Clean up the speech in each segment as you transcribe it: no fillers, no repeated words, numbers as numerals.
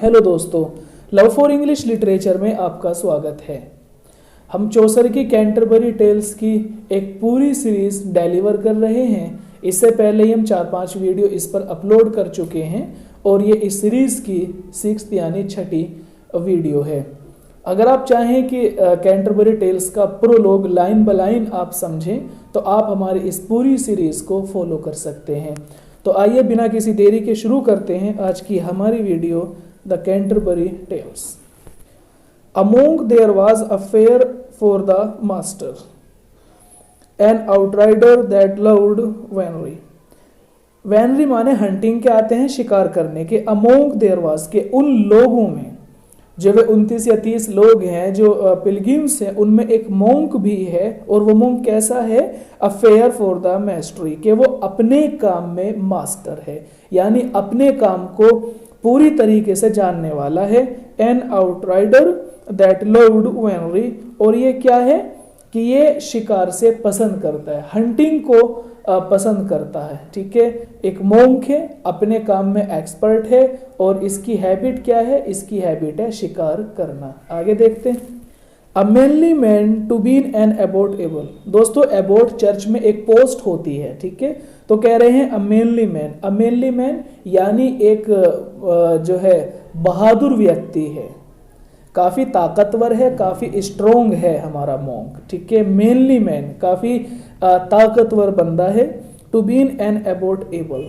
Hello दोस्तों, love for English literature में आपका स्वागत है। हम चौसर की कैंटरबरी टेल्स की एक पूरी सीरीज डिलीवर कर रहे हैं। इससे पहले ही हम 4-5 वीडियो इस पर अपलोड कर चुके हैं और ये इस सीरीज की 6th यानी 6ठी वीडियो है। अगर आप चाहें कि कैंटरबरी टेल्स का प्रोलॉग लाइन बाय लाइन आप समझें तो आप हमारी इस पूरी सीरीज को फॉलो कर सकते हैं। तो आइए बिना किसी देरी के शुरू करते हैं आज की हमारी video the Canterbury Tales. Among there was a fair for the master, an outrider that loved Venry. Venry माने हंटिंग के आते हैं, शिकार करने के। Among there was के उन लोगों में, जो वे 29 या 30 लोग हैं जो पिलग्रिम्स हैं, उनमें एक मोंक भी है। और वो मोंक कैसा है? अफेयर फॉर द मास्टरी, कि वो अपने काम में मास्टर है, यानी अपने काम को पूरी तरीके से जानने वाला है। एन आउटराइडर दैट लव्ड वेनरी, और ये क्या है कि ये शिकार से पसंद करता है, हंटिंग को पसंद करता है। ठीक है, एक मोंक है, अपने काम में एक्सपर्ट है और इसकी हैबिट क्या है? इसकी हैबिट है शिकार करना। आगे देखते हैं। A manly man to been an abbot able. दोस्तों, अबोट चर्च में एक पोस्ट होती है, ठीक है, तो कह रहे हैं a manly man. A manly man यानी एक जो है बहादुर व्यक्ति है, काफी ताकतवर है, काफी स्ट्रोंग है हमारा मोंक। ठीक है, मेनली मैन काफी ताकतवर बंदा है। To been an abbot able,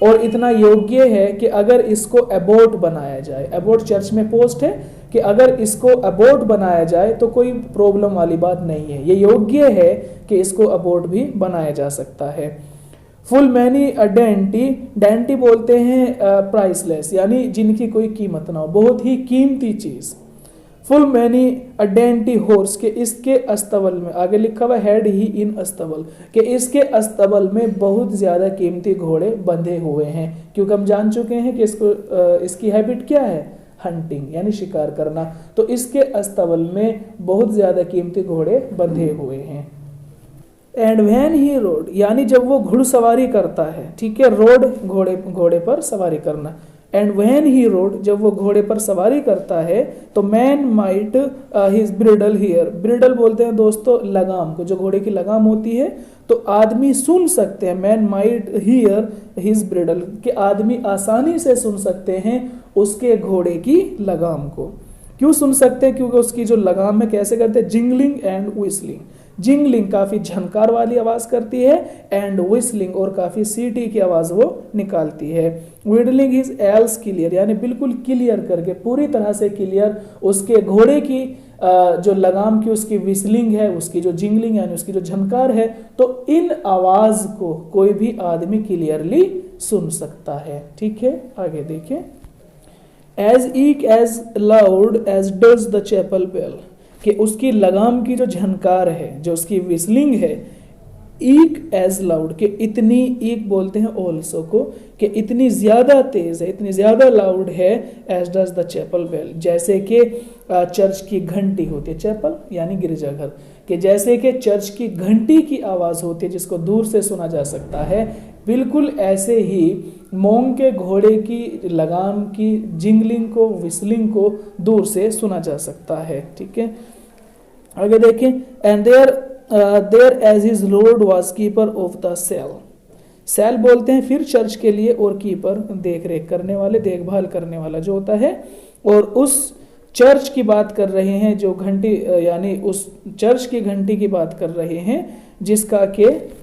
और इतना योग्य है कि अगर इसको अबोट बनाया जाए, अबोट चर्च में पोस्ट है कि अगर इसको अबोट बनाया जाए तो कोई प्रॉब्लम वाली बात नहीं है, ये योग्य है कि इसको अबोट भी बनाया जा सकता है। फुल मैनी डेंटी, डेंटी बोलते हैं प्राइसलेस, यानी जिनकी कोई कीमत ना हो, बहुत ही कीमती चीज। फुल मैनी डेंटी हॉर्स, के इसके अस्तबल में, आगे लिखा हुआ हैड ही इन अस्तबल, के इसके अस्तबल में बहुत ज्यादा कीमती घोड़े बंधे हुए हैं। क्योंकि हम जान चुके हैं कि इसकी हैबिट क्या है? हंटिंग, यानी शिकार करना। तो इसके अस्तबल में बहुत ज्यादा कीमती घोड़े बंधे हुए हैं। एंड व्हेन ही रोड, यानी जब वो घुड़सवारी करता है, ठीक है, रोड घोड़े पर सवारी करना। एंड व्हेन ही रोड, जब वो घोड़े पर सवारी करता है, तो man might his bridle here. Bridle बोलते हैं दोस्तों लगाम को, जो घोड़े की लगाम होती है, तो आदमी सुन सकते हैं। Man might here his bridle, कि आदमी आसानी से सुन सकते हैं उसके घोड़े की लगाम को। क्यों सुन सकते हैं? क्योंकि उसकी जो लगाम है कैसे करते हैं? Jingling and whistling. जिंगलिंग काफी झनकार वाली आवाज करती है, एंड व्हिस्लिंग और काफी सीटी की आवाज वो निकालती है। व्हिडलिंग इज एल्स क्लियर, यानी बिल्कुल क्लियर करके, पूरी तरह से क्लियर उसके घोड़े की जो लगाम की उसकी व्हिस्लिंग है, उसकी जो जिंगलिंग यानी उसकी जो झनकार है, तो इन आवाज को कोई भी आदमी क्लियरली सुन सकता है। ठीक है, आगे देखें। As eke as loud as does the chapel bell, कि उसकी लगाम की जो झनकार है, जो उसकी विस्लिंग है, ईक एज लाउड, के इतनी, ईक बोलते हैं ऑल्सो को, कि इतनी ज्यादा तेज है, इतनी ज्यादा लाउड है, as does the chapel bell, जैसे कि चर्च की घंटी होती है, चैपल यानी गिरजाघर, कि जैसे कि चर्च की घंटी की आवाज होती है जिसको दूर से सुना जा सकता है, बिल्कुल ऐसे ही मोंग के घोड़े की लगाम की जिंगलिंग को, विस्लिंग को दूर से सुना जा सकता है। ठीक है, आगे देखें। And there as his lord was keeper of the cell. Cell बोलते हैं फिर चर्च के लिए, और कीपर देख रेख करने वाले, देखभाल करने वाला जो होता है। और उस चर्च की बात कर रहे हैं जो घंटी, यानी उस चर्च की घंटी की बात कर रहे हैं जिसका के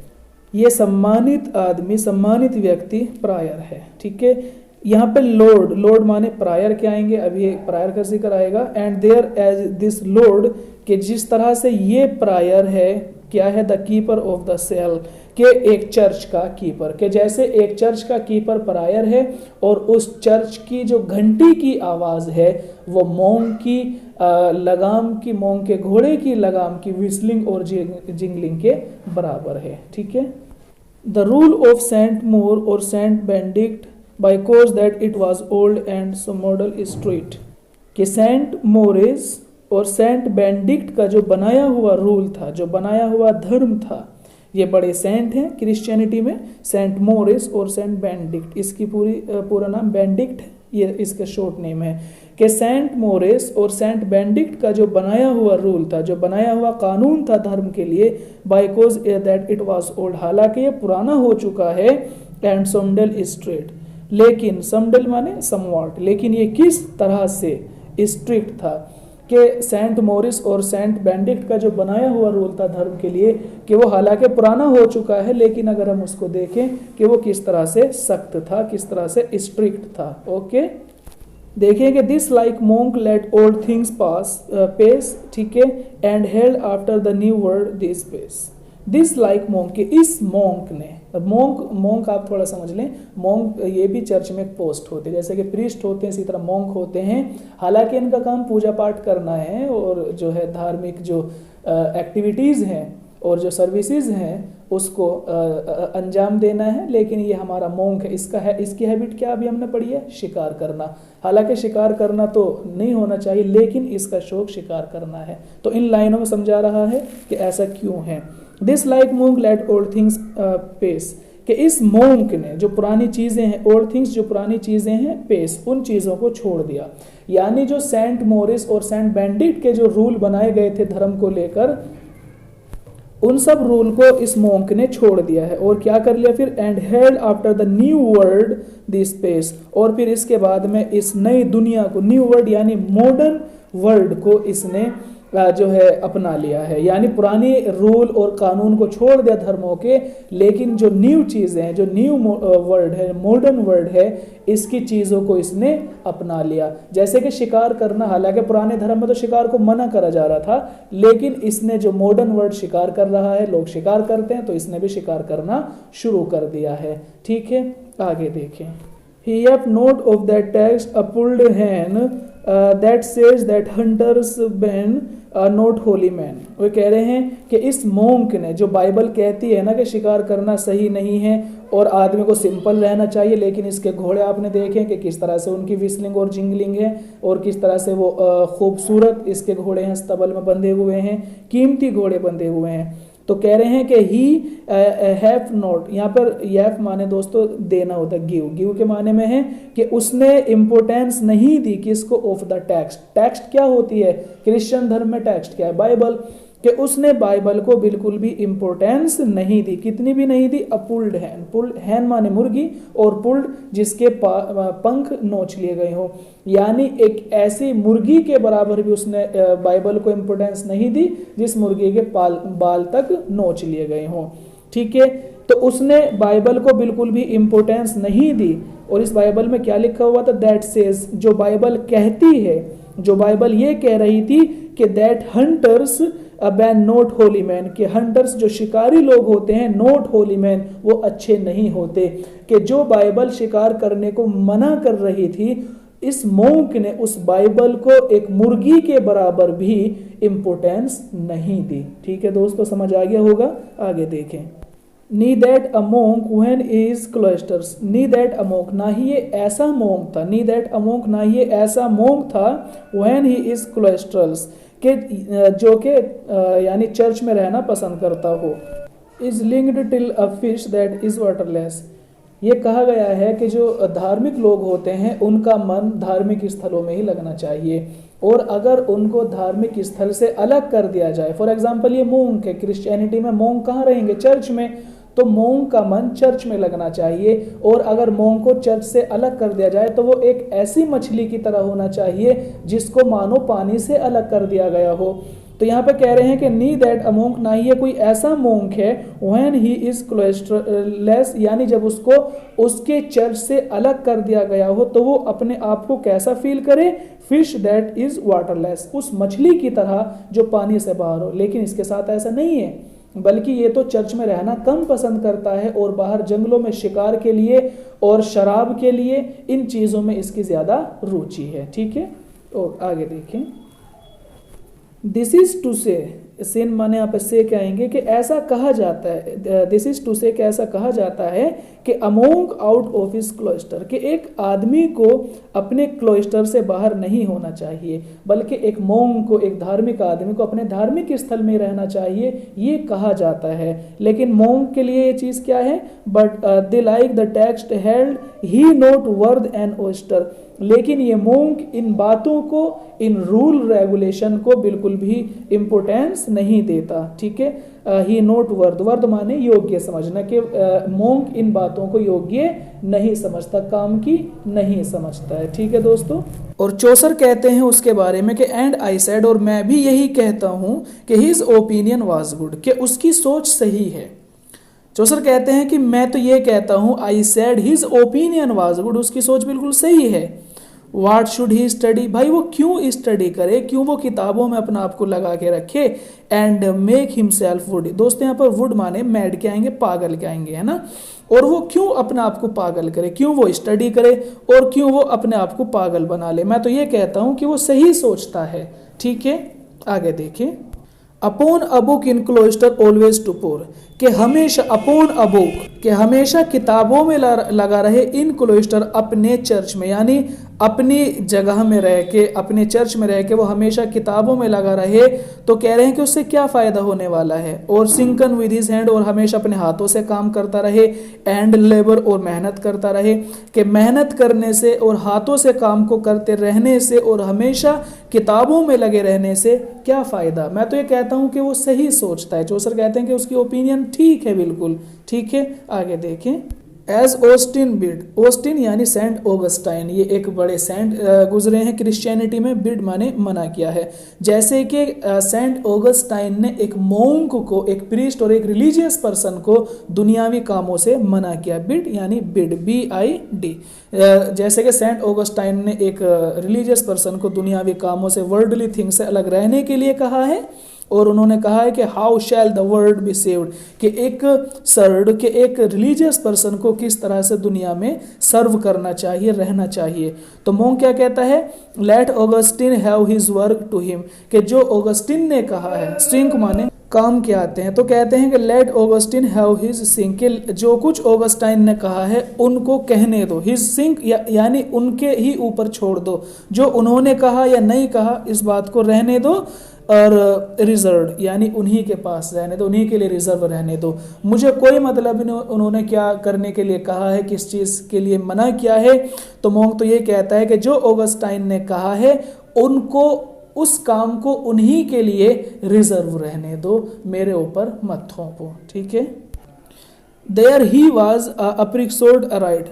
ये सम्मानित आदमी, सम्मानित व्यक्ति प्रायर है। ठीक है, यहाँ पे लॉर्ड, लॉर्ड माने प्रायर के आएंगे, अभी प्रायर का जिक्र आएगा। And there as this lord, कि जिस तरह से ये प्रायर है, क्या है? The keeper of the cell, के एक चर्च का कीपर, के जैसे एक चर्च का कीपर प्रायर है, और उस चर्च की जो घंटी की आवाज है वो मोंग की लगाम की, मोंग के घोड़े की लगाम की विस्लिंग और जिंगलिंग के बराबर है। ठीक है। The rule of Saint Maur और Saint Benedict by cause that it was old and so model street, कि सेंट मोरिस और सेंट बेनेडिक्ट का जो बनाया हुआ रूल था, जो बनाया हुआ धर्म था, ये बड़े सेंट हैं क्रिश्चियनिटी में, सेंट मोरिस और सेंट बेनेडिक्ट। इसकी पूरा नाम बेनेडिक्ट ये इसका शॉर्ट नेम है, कि सेंट मोरिस और सेंट बेनेडिक्ट का जो बनाया हुआ रूल था, जो बनाया हुआ कानून था धर्म के लिए, बाइकॉज दैट इट वाज ओल्ड, हालांकि ये पुराना हो चुका है, एंड समडल स्ट्रिक्ट, लेकिन समडल माने समवॉट, लेकिन ये किस तरह से स्ट्रिक्ट था कि सेंट मोरिस और सेंट बेनेडिक्ट का जो बनाया हुआ रूल था धर्म के लिए, कि वो हालांकि पुराना हो चुका है, लेकिन अगर हम उसको देखें कि वो किस तरह से सख्त था, किस तरह से स्ट्रिक्ट था। ओके, देखिए कि this like monk let old things pass pace, ठीक है, and held after the new world this pace. This like monk, के इस मोंक ने, मोंक आप थोड़ा समझ लें, मोंक ये भी चर्च में एक पोस्ट होते हैं, जैसे कि प्रीस्ट होते हैं इसी तरह मोंक होते हैं। हालांकि इनका काम पूजा पाठ करना है और जो है धार्मिक जो एक्टिविटीज़ हैं और जो सर्विसेज हैं उसको अंजाम देना है, लेकिन ये हमारा मोंक है, इसकी हैबिट क्या अभी हमने पढ़ी है, शिकार करना। हालांकि शिकार करना तो नहीं होना चाहिए, लेकिन इसका शौक शिकार करना है। तो इन लाइनों में समझा रहा है कि ऐसा क्यों है। This like monk let old things pace, कि इस मोंक ने जो पुरानी चीज़ें हैं, ओल्ड थिंग्स जो पुरानी चीज़ें हैं, पेस उन चीज़ों को छोड़ दिया। यानी जो सेंट मोरिस और सेंट बेनेडिक्ट के जो रूल बनाए गए थे धर्म को लेकर, उन सब रूल को इस मोंक ने छोड़ दिया है। और क्या कर लिया फिर, and held after the new world this pace, और फिर इसके बाद में इस नई दुनिया को, न्यू वर्ल्ड यानी मॉडर्न वर्ल्ड को इसने जो है अपना लिया है। यानी पुरानी रूल और कानून को छोड़ दिया धर्मों के, लेकिन जो न्यू चीज़ें हैं, जो न्यू वर्ल्ड है, मॉडर्न वर्ल्ड है, इसकी चीज़ों को इसने अपना लिया। जैसे कि शिकार करना, हालांकि पुराने धर्म में तो शिकार को मना करा जा रहा था, लेकिन इसने जो मॉडर्न वर्ल्ड शिकार कर रहा है, लोग शिकार करते हैं, तो इसने भी शिकार करना शुरू कर दिया है। ठीक है, आगे देखें। He have note of that text a pulled hand that says that hunters ban not holy man। वो कह रहे हैं कि इस मोंक ने, जो बाइबल कहती है ना कि शिकार करना सही नहीं है और आदमी को सिंपल रहना चाहिए, लेकिन इसके घोड़े आपने देखे कि किस तरह से उनकी विस्लिंग और जिंगलिंग है और किस तरह से वो खूबसूरत इसके घोड़े हैं, स्तबल में बंधे हुए हैं, कीमती घोड़े बंधे हुए हैं। तो कह रहे हैं कि ही हैव नॉट, यहाँ पर यफ माने दोस्तों देना होता है, गिव के माने में है कि उसने इम्पोर्टेंस नहीं दी किसको, ऑफ द टेक्स्ट। टेक्स्ट क्या होती है क्रिश्चियन धर्म में, टेक्स्ट क्या है, बाइबल, कि उसने बाइबल को बिल्कुल भी इम्पोर्टेंस नहीं दी, कितनी भी नहीं दी। पुल्ड हैन, पुल्ड हैन माने मुर्गी और पुल्ड जिसके पंख नोच लिए गए हो, यानी एक ऐसी मुर्गी के बराबर भी उसने बाइबल को इम्पोर्टेंस नहीं दी जिस मुर्गी के बाल तक नोच लिए गए हों। ठीक है, तो उसने बाइबल को बिल्कुल भी इम्पोर्टेंस नहीं दी। और इस बाइबल में क्या लिखा हुआ था, दैट सेज, जो बाइबल कहती है, जो बाइबल ये कह रही थी कि that hunters ban not Holi man, कि हंटर्स जो शिकारी लोग होते हैं, नॉट होली मैन, वो अच्छे नहीं होते। कि जो बाइबल शिकार करने को मना कर रही थी, इस मोंक ने उस बाइबल को एक मुर्गी के बराबर भी इंपोर्टेंस नहीं दी। ठीक है दोस्तों, समझ आ गया होगा। आगे देखें। Ne that a monk when is cloisters, ne that a monk, ना ही ये ऐसा मोंक था, नी दैट अ मोंक, ना ही ये ऐसा मोंक था, व्हेन ही इज क्लोस्टर्स, के जो के यानी चर्च में रहना पसंद करता हो, is linked till a fish that is waterless. ये कहा गया है कि जो धार्मिक लोग होते हैं उनका मन धार्मिक स्थलों में ही लगना चाहिए, और अगर उनको धार्मिक स्थल से अलग कर दिया जाए, फॉर एग्जांपल ये मोंक है, क्रिश्चियनिटी में मोंक कहाँ रहेंगे, चर्च में, तो मोंक का मन चर्च में लगना चाहिए। और अगर मोंक को चर्च से अलग कर दिया जाए तो वो एक ऐसी मछली की तरह होना चाहिए जिसको मानो पानी से अलग कर दिया गया हो। तो यहाँ पे कह रहे हैं कि नी दैट अ मोंक, ना ही ये कोई ऐसा मोंक है, व्हेन ही इज क्लोस्टरलेस, यानी जब उसको उसके चर्च से अलग कर दिया गया हो तो वो अपने आप को कैसा फील करे, फिश दैट इज वाटरलेस, उस मछली की तरह जो पानी से बाहर हो। लेकिन इसके साथ ऐसा नहीं है, बल्कि ये तो चर्च में रहना कम पसंद करता है और बाहर जंगलों में शिकार के लिए और शराब के लिए, इन चीज़ों में इसकी ज़्यादा रुचि है। ठीक है, और आगे देखें। दिस इज टू से, सेन माने यहाँ पे से कहेंगे कि ऐसा कहा जाता है, दिस इज टू से कि ऐसा कहा जाता है कि अमोंग आउट ऑफ हिज क्लोस्टर, कि एक आदमी को अपने क्लोस्टर से बाहर नहीं होना चाहिए, बल्कि एक मोंग को, एक धार्मिक आदमी को अपने धार्मिक स्थल में रहना चाहिए, ये कहा जाता है। लेकिन मोंग के लिए ये चीज़ क्या है, but they like the text held he not worth an oyster, लेकिन ये मोंक इन बातों को, इन रूल रेगुलेशन को बिल्कुल भी इम्पोर्टेंस नहीं देता। ठीक है, ही नोट वर्द, वर्द माने योग्य समझना, कि मोंक इन बातों को योग्य नहीं समझता, काम की नहीं समझता है। ठीक है दोस्तों, और चौसर कहते हैं उसके बारे में कि एंड आई सेड, और मैं भी यही कहता हूं कि हिज ओपिनियन वाज गुड, कि उसकी सोच सही है। चौसर कहते हैं कि मैं तो ये कहता हूं, I said his opinion was good, उसकी सोच बिल्कुल सही है। व्हाट शुड ही स्टडी, भाई वो क्यों स्टडी करे, क्यों वो किताबों में अपना आप को लगा के रखे, एंड मेक हिमसेल्फ वुड, दोस्तों यहाँ पर वुड माने मैड के आएंगे, पागल के आएंगे, है ना। और वो क्यों अपने आप को पागल करे, क्यों वो स्टडी करे और क्यों वो अपने आप को पागल बना ले। मैं तो ये कहता हूं कि वो सही सोचता है। ठीक है, आगे देखें। Upon a book in cloister always to pore, कि हमेशा अपॉन अ बुक, कि हमेशा किताबों में लगा रहे, इन क्लोस्टर अपने चर्च में, यानी अपनी जगह में रह के, अपने चर्च में रह के वो हमेशा किताबों में लगा रहे, तो कह रहे हैं कि उससे क्या फ़ायदा होने वाला है। और सिंकन विद हिज हैंड, और हमेशा अपने हाथों से काम करता रहे, एंड लेबर, और मेहनत करता रहे, कि मेहनत करने से और हाथों से काम को करते रहने से और हमेशा किताबों में लगे रहने से क्या फ़ायदा। मैं तो ये कहता हूँ कि वो सही सोचता है। चौसर कहते हैं कि उसकी ओपिनियन ठीक है, बिल्कुल ठीक है। आगे देखें। एज ऑस्टिन बिड, ऑस्टिन यानी सेंट ऑगस्टाइन, ये एक बड़े सेंट गुजरे हैं क्रिश्चियनिटी में, बिड माने मना किया है। जैसे कि सेंट ऑगस्टाइन ने एक मोंक को, एक प्रीस्ट और एक रिलीजियस पर्सन को दुनियावी कामों से मना किया। बिड यानी बिड, BID। जैसे कि सेंट ऑगस्टाइन ने एक रिलीजियस पर्सन को दुनियावी कामों से, वर्ल्डली थिंग से अलग रहने के लिए कहा है। और उन्होंने कहा है कि how shell the world be saved, कि एक सर्ड, के एक रिलीजियस पर्सन को किस तरह से दुनिया में सर्व करना चाहिए, रहना चाहिए। तो मोंक क्या कहता है, let Augustine have his work to him, कि जो ऑगस्टिन ने कहा है, सिंक माने काम के आते हैं, तो कहते हैं कि let Augustine have his sink, जो कुछ ऑगस्टाइन ने कहा है उनको कहने दो, हिज सिंक यानी उनके ही ऊपर छोड़ दो, जो उन्होंने कहा या नहीं कहा इस बात को रहने दो, और रिजर्व यानी उन्हीं के पास रहने दो, उन्हीं के लिए रिजर्व रहने दो। मुझे कोई मतलब नहीं उन्होंने क्या करने के लिए कहा है, किस चीज़ के लिए मना किया है। तो मोंक तो ये कहता है कि जो ऑगस्टाइन ने कहा है उनको, उस काम को उन्हीं के लिए रिजर्व रहने दो, मेरे ऊपर मत थोपो। ठीक है। देयर ही वॉज अप्रिक्सोर्ड अराइड,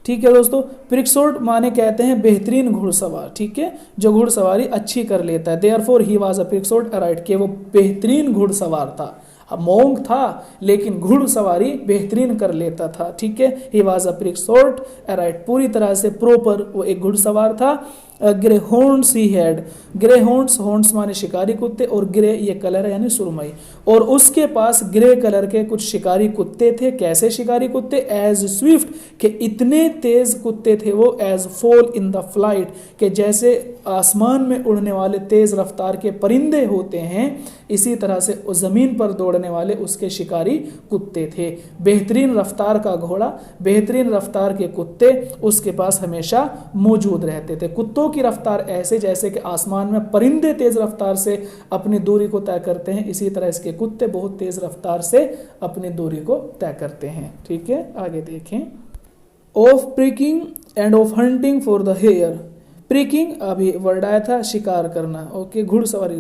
ठीक है दोस्तों। प्रिक्सोर्ड माने कहते हैं बेहतरीन घुड़सवार, ठीक है, जो घुड़सवारी अच्छी कर लेता है। Therefore he was a prikasour aright, के वो बेहतरीन घुड़सवार था। मोंक था लेकिन घुड़सवारी बेहतरीन कर लेता था। ठीक है, ही वाज अ प्रिक्सोर्ड अराइड, पूरी तरह से प्रॉपर वो एक घुड़सवार था। Grey horns he had, grey horns, horns माने शिकारी कुत्ते, और ग्रे ये कलर है यानी सुरमई, और उसके पास ग्रे कलर के कुछ शिकारी कुत्ते थे। कैसे शिकारी कुत्ते, एज स्विफ्ट, के इतने तेज कुत्ते थे वो, as fall in the flight, के जैसे आसमान में उड़ने वाले तेज रफ्तार के परिंदे होते हैं, इसी तरह से जमीन पर दौड़ने वाले उसके शिकारी कुत्ते थे। बेहतरीन रफ्तार का घोड़ा, बेहतरीन रफ्तार के कुत्ते उसके पास हमेशा मौजूद रहते थे। कुत्तों की रफ्तार ऐसे जैसे कि आसमान में परिंदे तेज रफ्तार से अपनी दूरी को तय करते हैं, इसी तरह इसके कुत्ते बहुत तेज रफ्तार से अपनी दूरी को तय करते हैं। ठीक है, आगे देखें। Of pricking and of hunting for the hare, pricking अभी वर्ड आया था, शिकार करना। ओके, घुड़सवारी,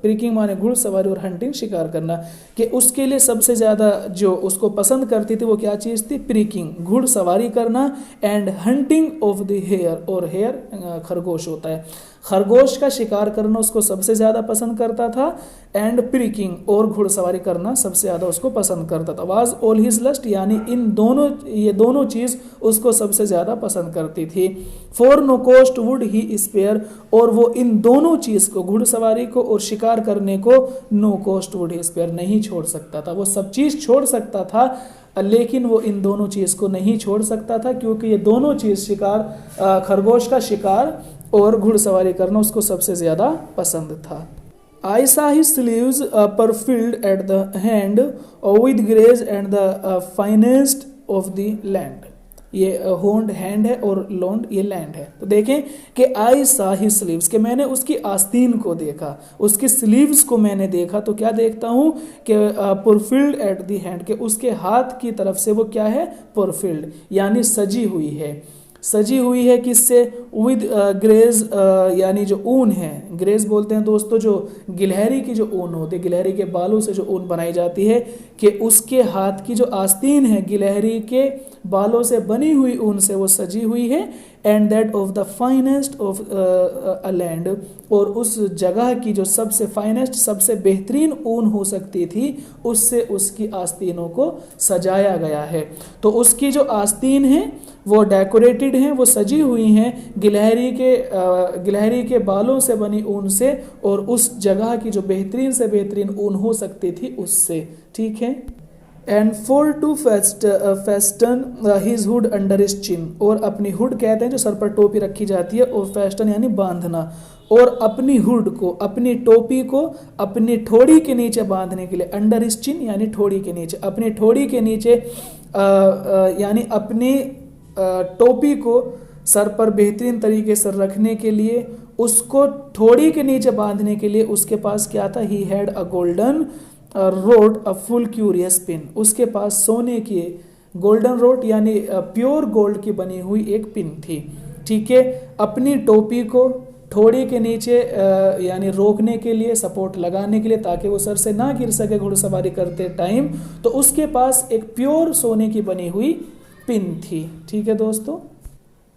प्रिकिंग माने घुड़सवारी और हंटिंग शिकार करना, कि उसके लिए सबसे ज़्यादा जो उसको पसंद करती थी वो क्या चीज़ थी, प्रिकिंग, घुड़सवारी करना, and hunting of the hare, और हेयर खरगोश होता है, खरगोश का शिकार करना उसको सबसे ज़्यादा पसंद करता था, एंड प्रिकिंग और घुड़सवारी करना सबसे ज़्यादा उसको पसंद करता था। वाज ऑल हिज लस्ट, यानी इन दोनों, ये दोनों चीज़ उसको सबसे ज़्यादा पसंद करती थी। For no cost would he spare, और वो इन दोनों चीज़ को, घुड़सवारी को और शिकार करने को, no cost would he spare, नहीं छोड़ सकता था। वो सब चीज़ छोड़ सकता था लेकिन वो इन दोनों चीज़ को नहीं छोड़ सकता था, क्योंकि ये दोनों चीज़, शिकार, खरगोश का शिकार और घुड़सवारी करना उसको सबसे ज़्यादा पसंद था। I saw his sleeves perfilled at the hand with grace and the finest of the land. ये होंड हैंड है और लोन्ड ये लैंड है। तो देखें कि आई सा ही स्लीव्स, के मैंने उसकी आस्तीन को देखा, उसकी स्लीव्स को मैंने देखा, तो क्या देखता हूँ कि परफिल्ड एट दी हैंड, के उसके हाथ की तरफ से वो क्या है, परफिल्ड यानी सजी हुई है, सजी हुई है किससे, विद ग्रेज, यानी जो ऊन है, ग्रेज बोलते हैं दोस्तों जो गिलहरी की जो ऊन होती है, गिलहरी के बालों से जो ऊन बनाई जाती है, कि उसके हाथ की जो आस्तीन है गिलहरी के बालों से बनी हुई ऊन से वो सजी हुई है। And that of the finest of a land, और उस जगह की जो सबसे फाइनेस्ट, सबसे बेहतरीन ऊन हो सकती थी, उससे उसकी आस्तीनों को सजाया गया है। तो उसकी जो आस्तीन है वो डेकोरेटेड हैं, वो सजी हुई हैं गिलहरी के बालों से बनी ऊन से, और उस जगह की जो बेहतरीन से बेहतरीन ऊन हो सकती थी उससे, ठीक है। And for to fasten his hood under his chin, और अपनी हुड कहते हैं जो सर पर टोपी रखी जाती है, और फेस्टन यानी बांधना, और अपनी हुड को, अपनी टोपी को अपनी ठोड़ी के नीचे बांधने के लिए, अंडर हिज चिन यानी ठोड़ी के नीचे, अपनी ठोड़ी के नीचे यानी अपनी टोपी को सर पर बेहतरीन तरीके से रखने के लिए, उसको ठोड़ी के नीचे बांधने के लिए उसके पास क्या था, he had a golden road a full curious pin, उसके पास सोने की गोल्डन रोड यानी प्योर गोल्ड की बनी हुई एक पिन थी, ठीक है। अपनी टोपी को ठोड़ी के नीचे यानी रोकने के लिए, सपोर्ट लगाने के लिए, ताकि वो सर से ना गिर सके घुड़सवारी करते टाइम, तो उसके पास एक प्योर सोने की बनी हुई पिन थी, ठीक है दोस्तों।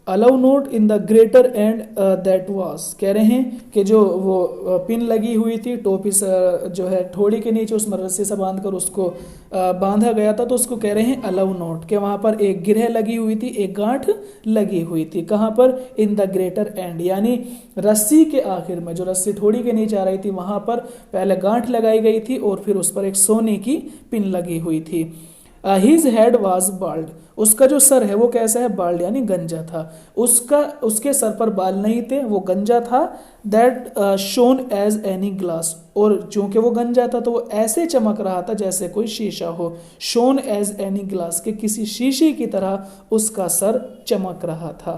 Allow note in the greater and that was, कह रहे हैं कि जो वो पिन लगी हुई थी टोपी जो है ठोड़ी के नीचे, उसमें रस्सी से बांधकर उसको बांधा गया था, तो उसको कह रहे हैं अलाउ नोट, कि वहाँ पर एक गिरह लगी हुई थी, एक गांठ लगी हुई थी, कहाँ पर, इन द ग्रेटर एंड, यानी रस्सी के आखिर में, जो रस्सी ठोड़ी के नीचे आ रही थी वहाँ पर पहले गांठ लगाई गई थी, और फिर उस पर एक सोने की पिन लगी हुई थी। हिज हेड वाज बाल्ड, उसका जो सर है वो कैसा है, बाल्ड यानी गंजा था, उसके सर पर बाल नहीं थे, वो गंजा था। That shone as any glass, और चूंकि वो गंजा था तो वो ऐसे चमक रहा था जैसे कोई शीशा हो, शोन एज एनी ग्लास, के किसी शीशे की तरह उसका सर चमक रहा था।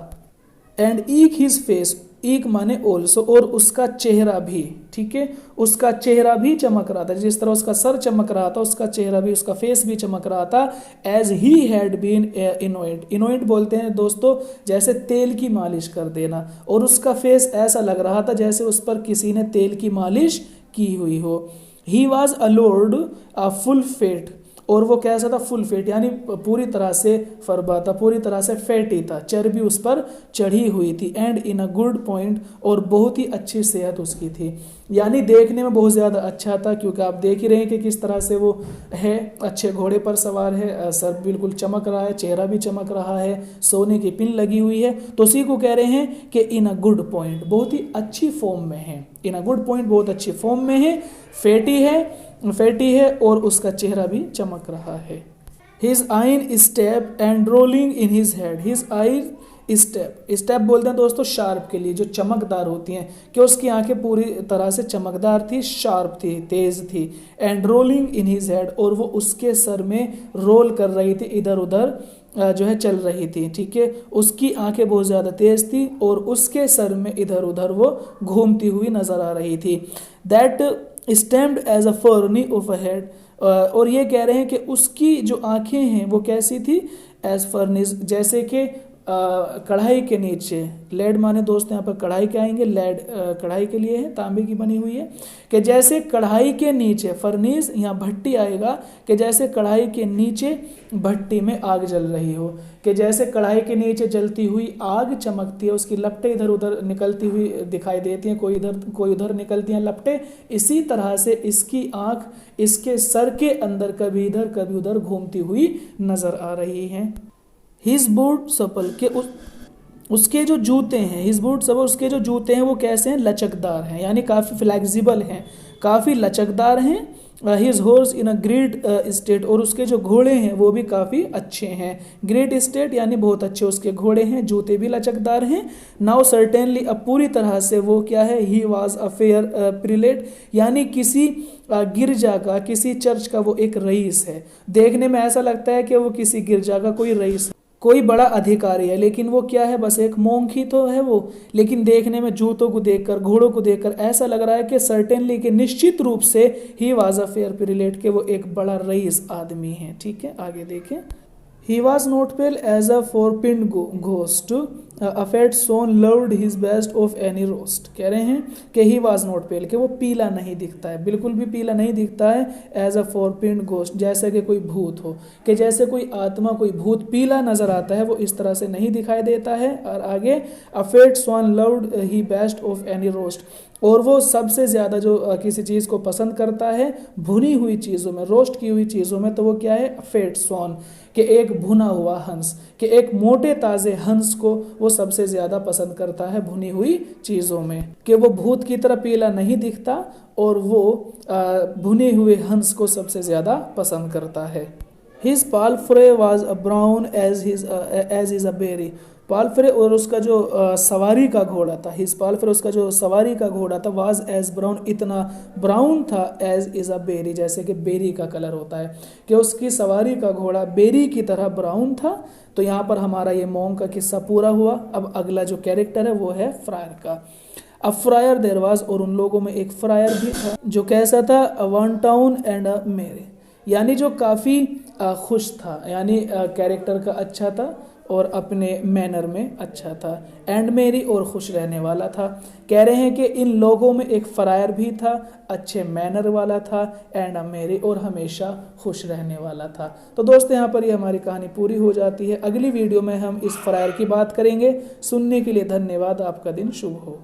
एंड ईक हिज फेस, ईक माने ऑल्सो, और उसका चेहरा भी, ठीक है, उसका चेहरा भी चमक रहा था, जिस तरह उसका सर चमक रहा था उसका चेहरा भी, उसका फेस भी चमक रहा था। एज ही हैड बीन इनोएड, इनोएड बोलते हैं दोस्तों जैसे तेल की मालिश कर देना, और उसका फेस ऐसा लग रहा था जैसे उस पर किसी ने तेल की मालिश की हुई हो। He was a lord a full fat, और वो कैसा था, फुल फेट यानी पूरी तरह से फरबा था, पूरी तरह से फैटी था, चर्बी उस पर चढ़ी हुई थी। And in a good point, और बहुत ही अच्छी सेहत उसकी थी, यानी देखने में बहुत ज़्यादा अच्छा था, क्योंकि आप देख ही रहे हैं कि किस तरह से वो है, अच्छे घोड़े पर सवार है, सर बिल्कुल चमक रहा है, चेहरा भी चमक रहा है, सोने की पिन लगी हुई है, तो उसी को कह रहे हैं कि इन अ गुड पॉइंट, बहुत ही अच्छी फॉर्म में है, इन अ गुड पॉइंट बहुत अच्छी फॉर्म में है, फैटी है और उसका चेहरा भी चमक रहा है। हिज आइन step and rolling in his head, his आइन स्टेप बोलते हैं दोस्तों शार्प के लिए, जो चमकदार होती हैं, कि उसकी आंखें पूरी तरह से चमकदार थी, शार्प थी, तेज थी। And rolling in his head, और वो उसके सर में रोल कर रही थी, इधर उधर जो है चल रही थी, ठीक है, उसकी आंखें बहुत ज़्यादा तेज थी और उसके सर में इधर उधर वो घूमती हुई नजर आ रही थी। That stamped as a furnace of a head, और ये कह रहे हैं कि उसकी जो आंखें हैं वो कैसी थी, एज फर्निश, जैसे कि कढ़ाई के नीचे, लेड माने दोस्त यहाँ पर कढ़ाई के आएंगे, लेड कढ़ाई के लिए है, तांबे की बनी हुई है, कि जैसे कढ़ाई के नीचे, फर्निश यहाँ भट्टी आएगा, कि जैसे कढ़ाई के नीचे भट्टी में आग जल रही हो, कि जैसे कढ़ाई के नीचे जलती हुई आग चमकती है, उसकी लपटें इधर उधर निकलती हुई दिखाई देती हैं, कोई इधर कोई उधर निकलती हैं लपटें, इसी तरह से इसकी आँख इसके सर के अंदर कभी इधर कभी उधर घूमती हुई नजर आ रही हैं। हिज बूट सपल, के उसके जो जूते हैं, हिज बूट सपल, उसके जो जूते हैं वो कैसे हैं, लचकदार हैं, यानी काफ़ी फ्लेक्सिबल हैं, काफ़ी लचकदार हैं। His horse in a great state, और उसके जो घोड़े हैं वो भी काफ़ी अच्छे हैं, ग्रेट स्टेट यानी बहुत अच्छे उसके घोड़े हैं, जूते भी लचकदार हैं। नाउ सर्टेनली, अब पूरी तरह से वो क्या है, ही वॉज अ फेयर प्रिलेट, यानी किसी गिरजा का, किसी चर्च का वो एक रईस है, देखने में ऐसा लगता है कि वो किसी गिरजा का कोई रईस है, कोई बड़ा अधिकारी है, लेकिन वो क्या है, बस एक मोंक ही तो है वो, लेकिन देखने में जूतों को देखकर, घोड़ों को देखकर ऐसा लग रहा है कि सर्टेनली, कि निश्चित रूप से ही वाज अ फेयर प्रिलेट, के वो एक बड़ा रईस आदमी है, ठीक है, आगे देखें। He was not pale as a four-pinned ghost. A fat swan loved his best of any roast. कह रहे हैं कि he was not pale, कि वो पीला नहीं दिखता है, बिल्कुल भी पीला नहीं दिखता है। as a four-pinned ghost, जैसे कि कोई भूत हो, कि जैसे कोई आत्मा, कोई भूत पीला नजर आता है, वो इस तरह से नहीं दिखाई देता है। और आगे a fat swan loved he best of any roast, और वो सबसे ज़्यादा जो किसी चीज़ को पसंद करता है भुनी हुई चीज़ों में, रोस्ट की हुई चीज़ों में, तो वो क्या है? फेट स्वान, कि एक भुना हुआ हंस, कि एक मोटे ताज़े हंस को वो सबसे ज़्यादा पसंद करता है भुनी हुई चीज़ों में, कि वो भूत की तरह पीला नहीं दिखता और वो भुने हुए हंस को सबसे ज़्यादा पसंद करता है। His palfrey was brown as is a berry. पाल्फ्रे और उसका जो सवारी का घोड़ा था, हिज पाल्फ्रे उसका जो सवारी का घोड़ा था, वाज एज ब्राउन, इतना ब्राउन था, एज इज़ अ बेरी, जैसे कि बेरी का कलर होता है, कि उसकी सवारी का घोड़ा बेरी की तरह ब्राउन था। तो यहाँ पर हमारा ये मॉन्क का किस्सा पूरा हुआ। अब अगला जो कैरेक्टर है वो है फ्रायर का। अब फ्रायर देर वाज, और उन लोगों में एक फ्रायर भी था जो कैसा था? वन टाउन एंड अ मेरे, यानी जो काफ़ी खुश था, यानी कैरेक्टर का अच्छा था और अपने मैनर में अच्छा था। एंड मेरी, और खुश रहने वाला था। कह रहे हैं कि इन लोगों में एक फ्रायर भी था, अच्छे मैनर वाला था, एंड मेरी, और हमेशा खुश रहने वाला था। तो दोस्तों यहाँ पर ये हमारी कहानी पूरी हो जाती है। अगली वीडियो में हम इस फ्रायर की बात करेंगे। सुनने के लिए धन्यवाद। आपका दिन शुभ हो।